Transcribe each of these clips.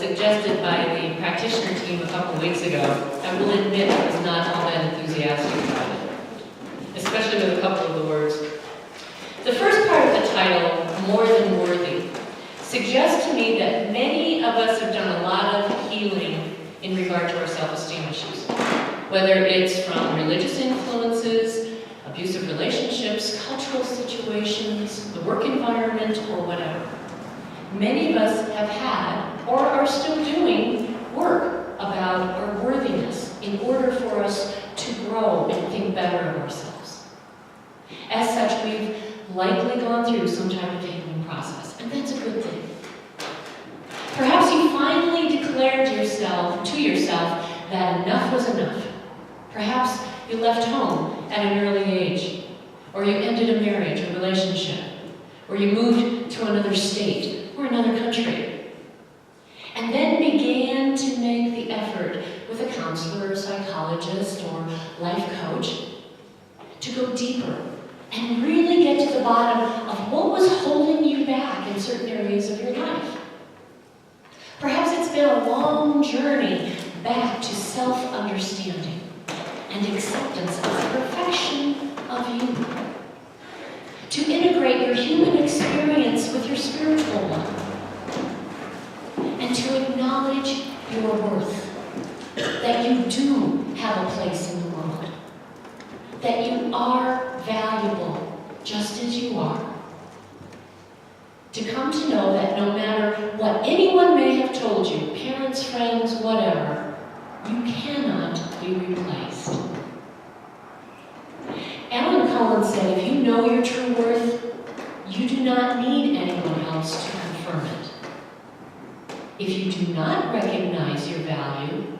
suggested by the practitioner team a couple weeks ago, I will admit I was not all that enthusiastic about it, especially with a couple of the words. The first part of the title, More Than Worthy, suggests to me that many of us have done a lot of healing in regard to our self-esteem issues, whether it's from religious influences, abusive relationships, cultural situations, the work environment, or whatever. Many of us have had, or are still doing, work about our worthiness in order for us to grow and think better of ourselves. As such, we've likely gone through some type of healing process, and that's a good thing. Perhaps you finally declared to yourself that enough was enough. Perhaps you left home at an early age, or you ended a marriage or relationship, or you moved to another state or another country, and then began to make the effort with a counselor or psychologist or life coach to go deeper and really get to the bottom of what was holding you back in certain areas of your life. Perhaps it's been a long journey back to self-understanding and acceptance of the perfection of you. To integrate your human experience with your spiritual one. And to acknowledge your worth. That you do have a place in the world. That you are valuable just as you are. To come to know that no matter what anyone may have told you, parents, friends, whatever, you cannot be replaced. Alan Cohen said, if you know your true worth, you do not need anyone else to confirm it. If you do not recognize your value,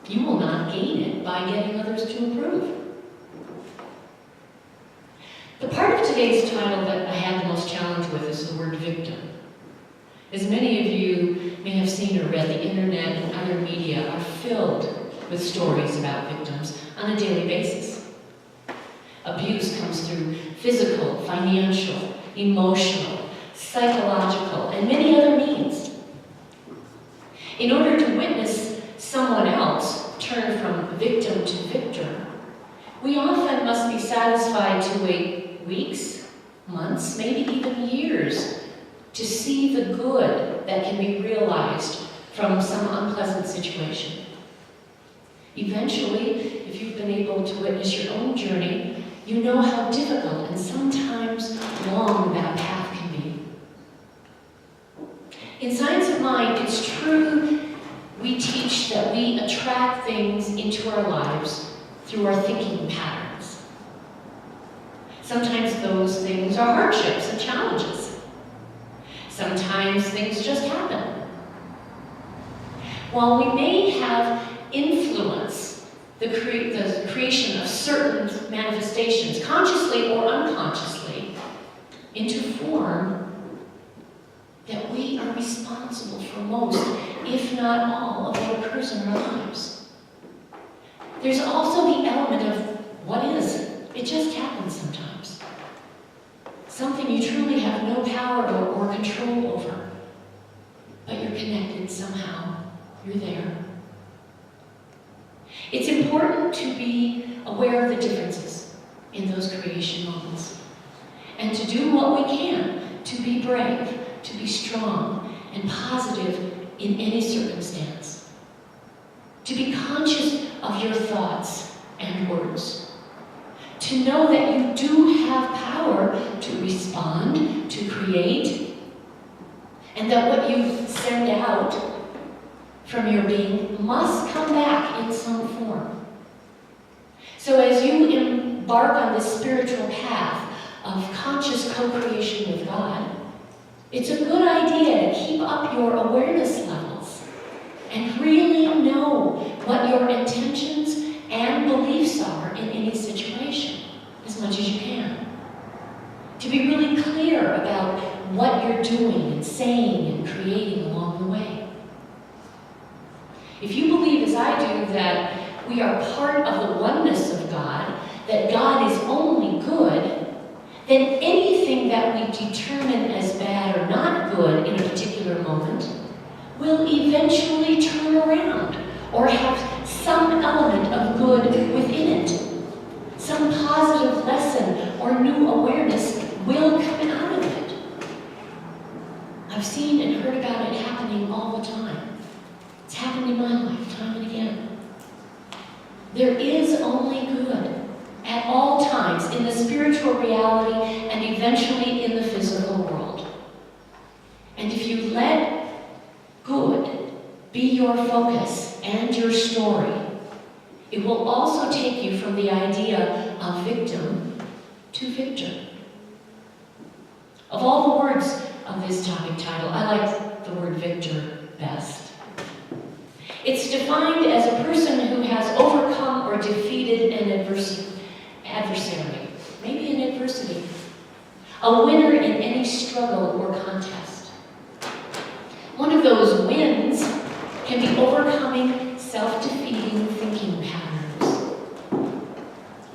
you will not gain it by getting others to approve. The part of today's title that I had the most challenge with is the word victim. As many of you may have seen or read, the internet and other media are filled with stories about victims on a daily basis. Abuse comes through physical, financial, emotional, psychological, and many other means. In order to witness someone else turn from victim to victor, we often must be satisfied to wait weeks, months, maybe even years to see the good that can be realized from some unpleasant situation. Eventually, if you've been able to witness your own journey, you know how difficult and sometimes long that path can be. In Science of Mind, it's true we teach that we attract things into our lives through our thinking patterns. Sometimes those things are hardships and challenges. Sometimes things just happen. While we may have influence the creation of certain manifestations, consciously or unconsciously, into form, that we are responsible for most, if not all, of what occurs in our lives. There's also the element of what is. It just happens sometimes. Something you truly have no power or control over, but you're connected somehow. You're there. It's important to be aware of the differences in those creation moments and to do what we can to be brave, to be strong and positive in any circumstance. To be conscious of your thoughts and words. To know that you do have power to respond, to create, and that what you send out from your being must come back in some form. So as you embark on this spiritual path of conscious co-creation with God, it's a good idea to keep up your awareness levels and really know what your intentions and beliefs are in any situation, as much as you can. To be really clear about what you're doing and saying and creating along the way. If you believe, as I do, that we are part of the oneness of God, that God is only good, then anything that we determine as bad or not good in a particular moment will eventually turn around or have some element of good within it. Some positive lesson or new awareness will come out of it. I've seen and heard about it happening all the time. It's happened in my life time and again. There is only good at all times in the spiritual reality and eventually in the physical world. And if you let good be your focus and your story, it will also take you from the idea of victim to victor. Of all the words of this topic title, I like the word victor best. It's defined as a person who has overcome or defeated an adversary, maybe an adversity, a winner in any struggle or contest. One of those wins can be overcoming self-defeating thinking patterns,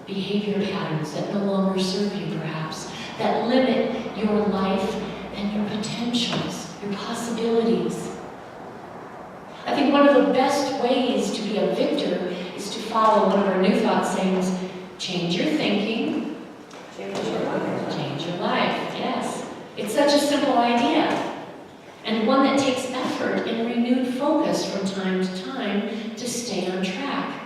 behavior patterns that no longer serve you perhaps, that limit your life and your potentials, your possibilities. I think one of the best ways to be a victor is to follow one of our New Thought sayings, change your thinking, change your life. Yes, it's such a simple idea, and one that takes effort and renewed focus from time to time to stay on track.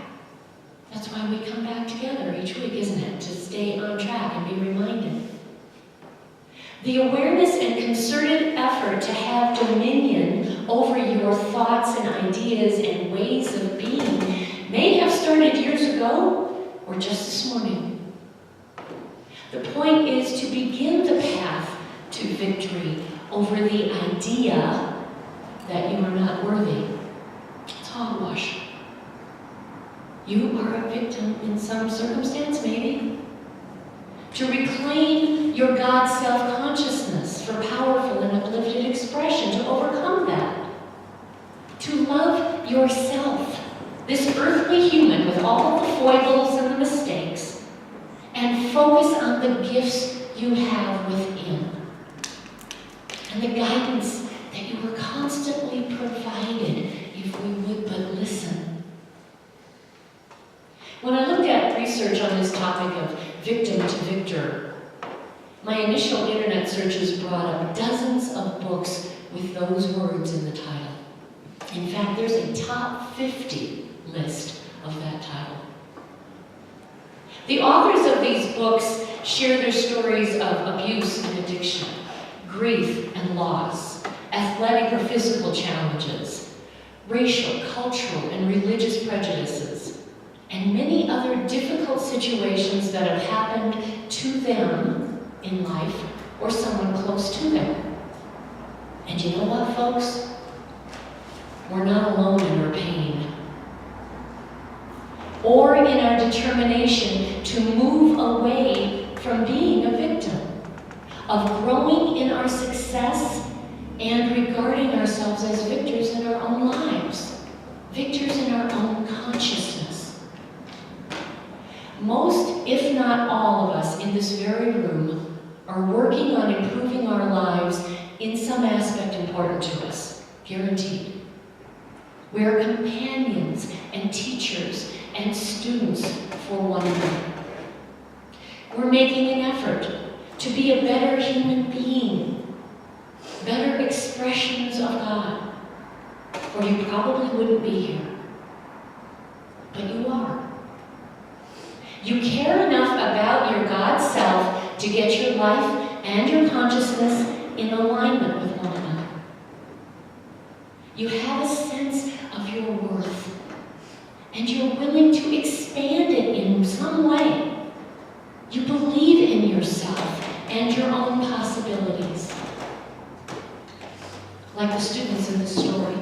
That's why we come back together each week, isn't it? To stay on track and be reminded. The awareness and concerted effort to have dominion over your thoughts and ideas and ways of being may have started years ago or just this morning. The point is to begin the path to victory over the idea that you are not worthy. It's hogwash. You are a victim in some circumstance, maybe. To reclaim your God self-consciousness for powerful and uplifted expression, to overcome that. To love yourself, this earthly human with all of the foibles and the mistakes, and focus on the gifts you have within and the guidance that you were constantly provided if we would but listen. When I looked at research on this topic of victim to victor, my initial internet searches brought up dozens of books with those words in the title. In fact, there's a top 50 list of that title. The authors of these books share their stories of abuse and addiction, grief and loss, athletic or physical challenges, racial, cultural, and religious prejudices, and many other difficult situations that have happened to them in life or someone close to them. And you know what, folks? We're not alone in our pain or in our determination to move away from being a victim, of growing in our success and regarding ourselves as victors in our own lives, victors in our own consciousness. Most, if not all of us in this very room are working on improving our lives in some aspect important to us, guaranteed. We are companions and teachers and students for one another. We're making an effort to be a better human being, better expressions of God, or you probably wouldn't be here. But you are. You care enough about your God self to get your life and your consciousness in alignment with one another. You have a sense of your worth, and you're willing to expand it in some way. You believe in yourself and your own possibilities. Like the students in this story.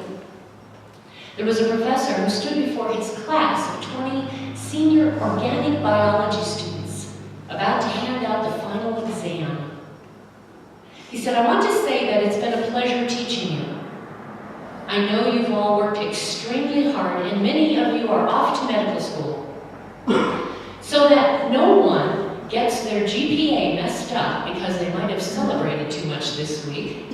There was a professor who stood before his class of 20 senior organic biology students about to hand out the final exam. He said, "I want to say that it's been a pleasure teaching you. I know you've all worked extremely hard, and many of you are off to medical school. So that no one gets their GPA messed up because they might have celebrated too much this week.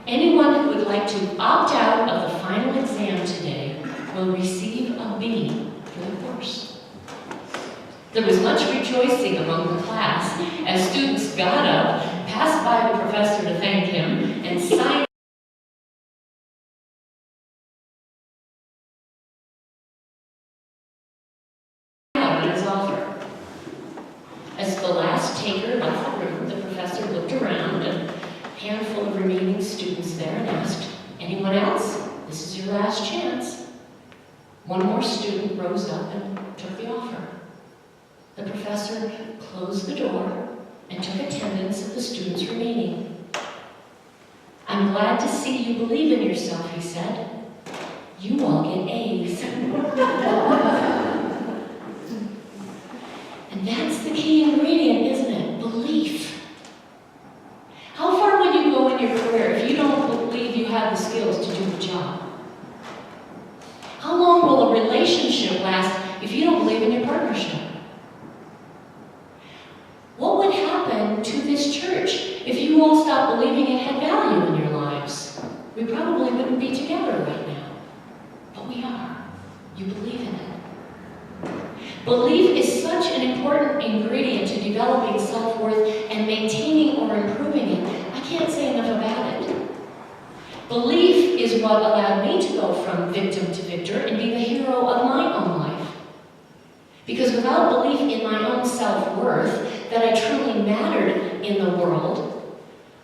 Anyone who would like to opt out of the final exam today will receive a B for the course. There was much rejoicing among the class as students got up, passed by the professor to thank him, and signed out on his offer. As the last taker left the room, the professor looked around at a handful of remaining students there and asked, "Anyone else? This is your last chance." One more student rose up and took the offer. The professor closed the door and took attendance of the students remaining. "I'm glad to see you believe in yourself," he said. "You all get A's." And that's the key ingredient, isn't it? Belief. How far will you go in your career if you don't believe you have the skills to do the job? How long will a relationship last if you don't believe in your partnership? What would happen to this church if you all stopped believing it had value in your lives? We probably wouldn't be together right now. But we are. You believe in it. Belief is such an important ingredient to developing self-worth and maintaining or improving it. I can't say enough about it. Belief is what allowed me to go from victim to victor and be the hero of my own life. Because without belief in my own self-worth, that I truly mattered in the world,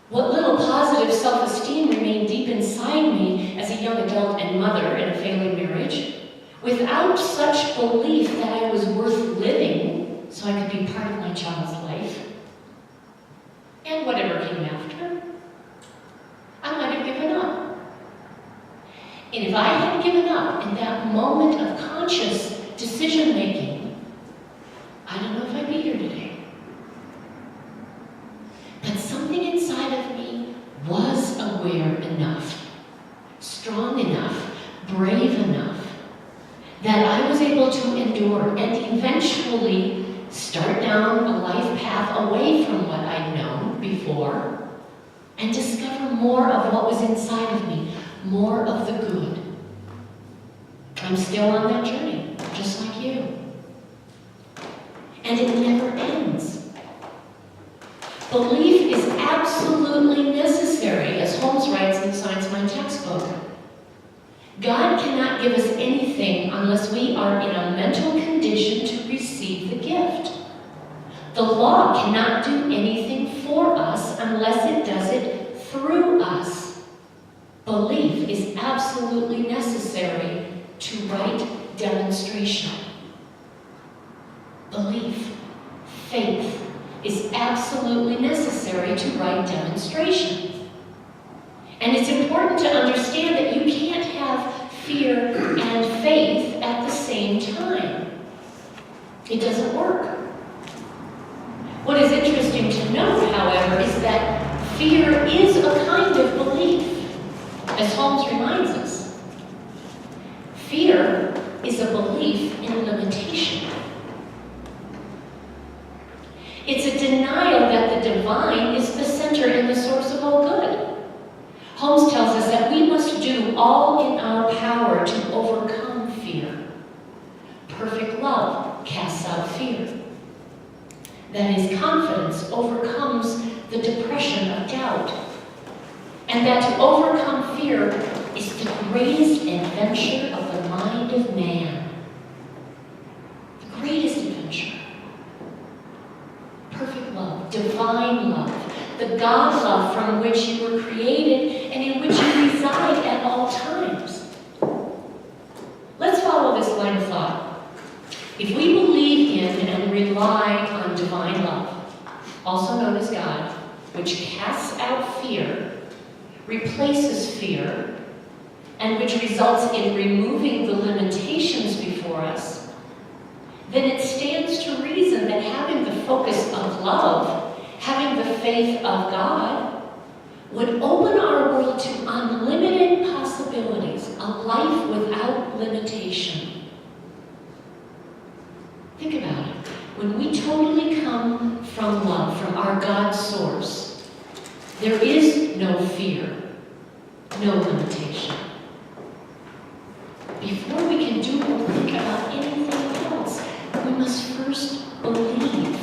what little positive self-esteem remained deep inside me as a young adult and mother in a failing marriage, without such belief that I was worth living so I could be part of my child's life, and whatever came after, I might have given up. And if I had given up in that moment of conscious decision-making, I don't know if I'd be here today. But something inside of me was aware enough, strong enough, brave enough, that I was able to endure and eventually start down a life path away from what I'd known before and discover more of what was inside of me, more of the good. I'm still on that journey, just like you. And it never ends. Belief is absolutely necessary, as Holmes writes in Science Mind textbook. God cannot give us anything unless we are in a mental condition to receive the gift. The law cannot do anything for us unless it does it through us. Belief is absolutely necessary to right demonstration. Belief, faith, is absolutely necessary to right demonstration. And it's important to understand that you can't have fear and faith at the same time. It doesn't work. What is interesting to note, however, is that fear is a kind of belief, as Holmes reminds us. Fear is a belief in limitation. It's a denial that the divine is the center and the source of all good. Holmes tells us that we must do all in our power to overcome fear. Perfect love casts out fear. That is, confidence overcomes the depression of doubt. And that to overcome fear is the greatest adventure of the mind of man. The greatest adventure. Perfect love, divine love, the God love from which you were created and in which you reside at all times. Let's follow this line of thought. If we believe in and rely on divine love, also known as God, which casts out fear, replaces fear, and which results in removing the limitations before us, then it stands to reason that having the focus of love, having the faith of God, would open our world to unlimited possibilities, a life without limitation. Think about it. When we totally come from love, from our God source, there is no fear. no limitation. Before we can do or think about anything else, we must first believe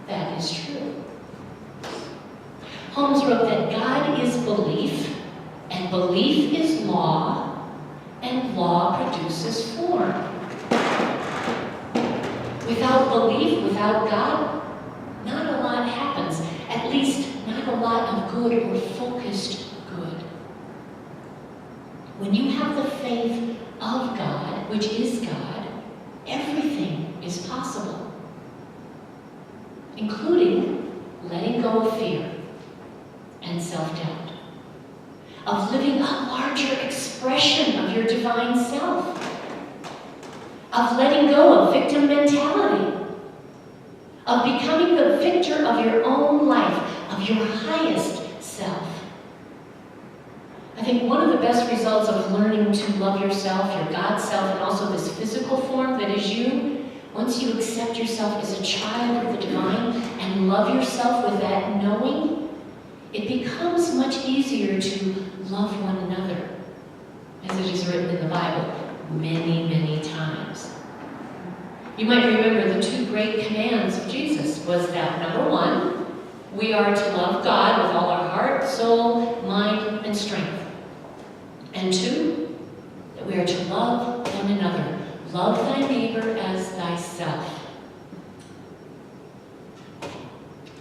that is true. Holmes wrote that God is belief, and belief is law, and law produces form. Without belief, without God, not a lot happens. At least, not a lot of good or focused good. When you have the faith of God, which is God, everything is possible, including letting go of fear and self-doubt, of living a larger expression of your divine self, of letting go of victim mentality, of becoming the victor of your own life, of your highest self. I think one of the best results of learning to love yourself, your God self, and also this physical form that is you, once you accept yourself as a child of the divine and love yourself with that knowing, it becomes much easier to love one another, as it is written in the Bible many, many times. You might remember the two great commands of Jesus was that, number one, we are to love God with all our heart, soul, mind, and strength. And two, that we are to love one another. Love thy neighbor as thyself.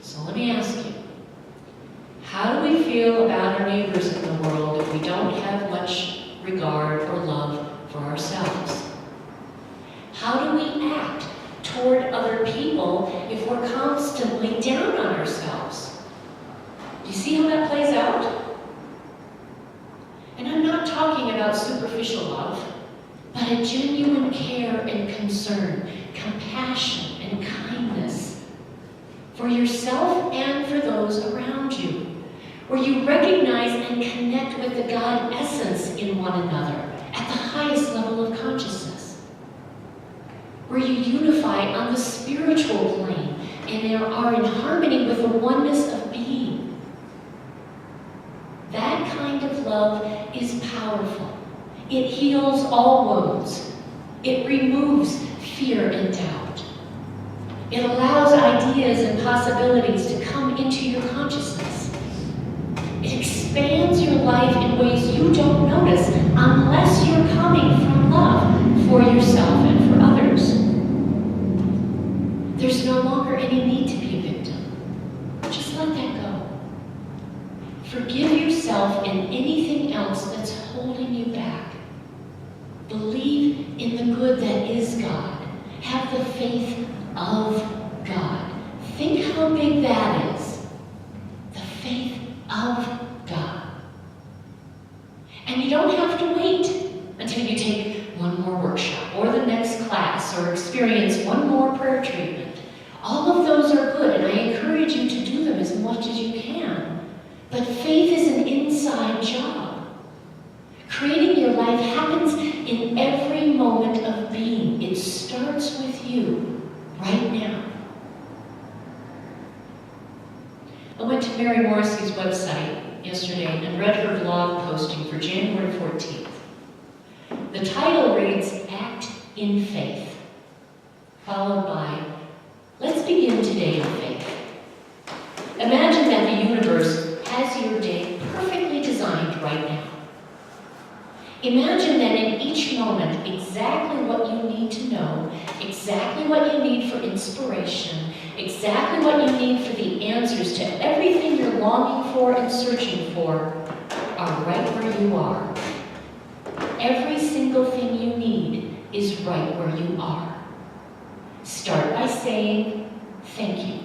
So let me ask you, how do we feel about our neighbors in the world if we don't have much regard or love for ourselves? How do we act toward other people if we're constantly down on ourselves? Do you see how that plays out? And I'm not talking about superficial love, but a genuine care and concern, compassion and kindness for yourself and for those around you, where you recognize and connect with the God essence in one another at the highest level of consciousness, where you unify on the spiritual plane and are in harmony with the oneness of being. That kind of love is powerful. It heals all wounds. It removes fear and doubt. It allows ideas and possibilities to come into your consciousness. It expands your life in ways you don't notice unless you're coming from love for yourself and for others. There's no longer any need to be a victim. Just let that go. Forgive yourself and anything else that's holding you back. Believe in the good that is God. Have the faith of God. Think how big that is. The faith of God. And you don't have to wait until you take one more workshop or the next class or experience one more prayer treatment. All of those are good, and I encourage you to do them as much as you can. But faith is an inside job. Creating your life happens in every moment of being. It starts with you right now. I went to Mary Morrissey's website yesterday and read her blog posting for January 14th. The title reads, Act in Faith, followed by, Let's begin today in faith. Imagine that the universe has your day perfectly designed right now. Imagine that in each moment, exactly what you need to know, exactly what you need for inspiration, exactly what you need for the answers to everything you're longing for and searching for are right where you are. Every single thing you need is right where you are. Start by saying, thank you.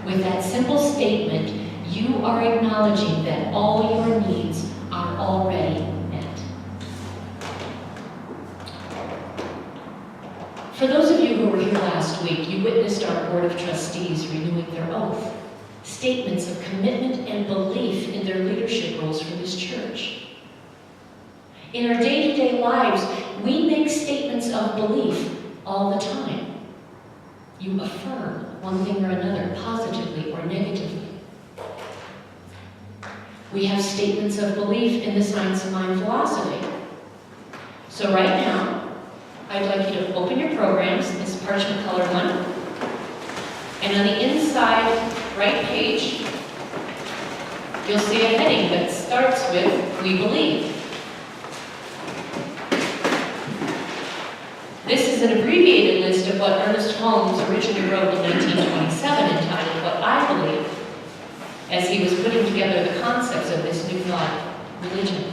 With that simple statement, you are acknowledging that all your needs are already met. For those of you who were here last week, you witnessed our Board of Trustees renewing their oath, statements of commitment and belief in their leadership roles for this church. In our day-to-day lives, we make statements of belief all the time. You affirm one thing or another, positively or negatively. We have statements of belief in the science of mind philosophy. So right now, I'd like you to open your programs, this parchment colored one, and on the inside right page, you'll see a heading that starts with "We Believe." This is an abbreviated list of what Ernest Holmes originally wrote in 1927 entitled "What I Believe," as he was putting together the concepts of this new thought religion.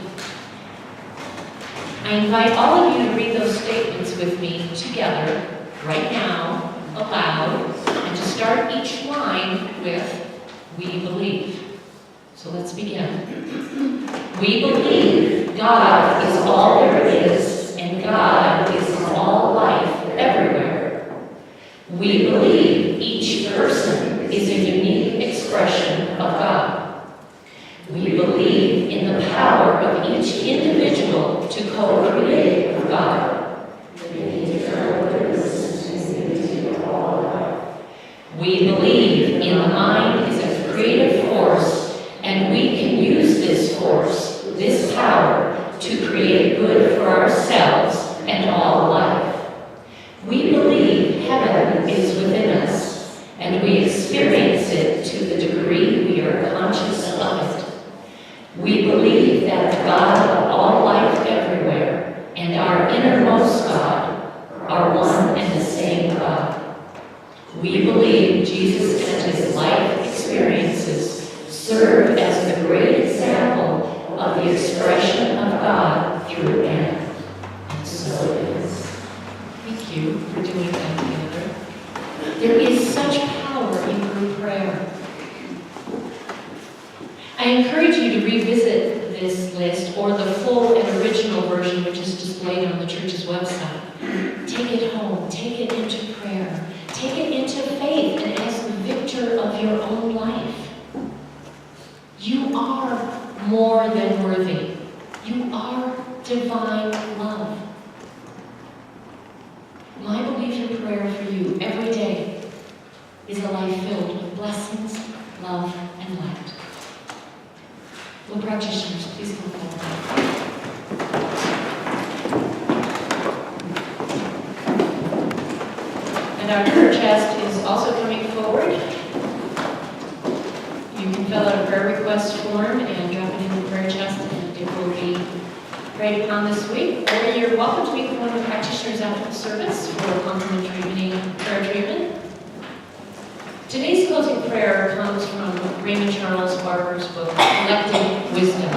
I invite all of you to read those statements with me together, right now, aloud, and to start each line with "We believe." So let's begin. We believe God is all there is, and God is all life everywhere. We believe each person is a unique expression of God. We believe in the power of each individual to co-create with God. We believe in the mind as a creative force, and we can use this force, this power, to create good for ourselves and all life. We believe heaven is within us, and we experience it to the degree we are conscious of it. We believe that the God of all life everywhere and our innermost God are one and the same God. We believe Jesus and his life experiences serve as the great example of the expression of God through man. And so it is. Thank you for doing that together. There is such power in group prayer. I encourage you to revisit this list or the full and original version, which is displayed on the church's website. Take it home, take it into prayer, take it into faith and as the victor of your own life. You are more than worthy. You are divine love. My belief in prayer for you every day is a life filled with blessings, love, and light. Will practitioners please come forward? And our prayer chest is also coming forward. You can fill out a prayer request form and drop it in the prayer chest, and it will be prayed upon this week. Or you're welcome to meet one of the practitioners after the service for a complimentary evening prayer treatment. Today's closing prayer comes from Raymond Charles Barker's book, Collected Wisdom,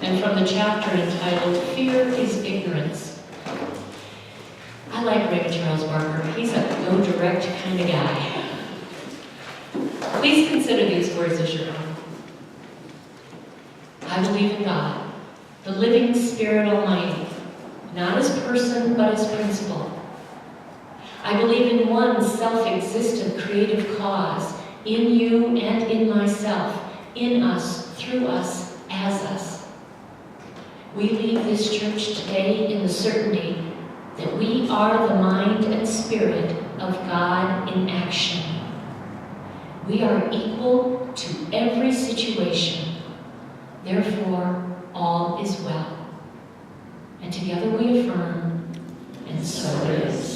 and from the chapter entitled, Fear is Ignorance. I like Raymond Charles Barker. He's a go direct kind of guy. Please consider these words as your own. I believe in God, the living Spirit Almighty, not as person, but as principle. I believe in one self-existent creative cause, in you and in myself, in us, through us, as us. We leave this church today in the certainty that we are the mind and spirit of God in action. We are equal to every situation. Therefore, all is well. And together we affirm, and so it is.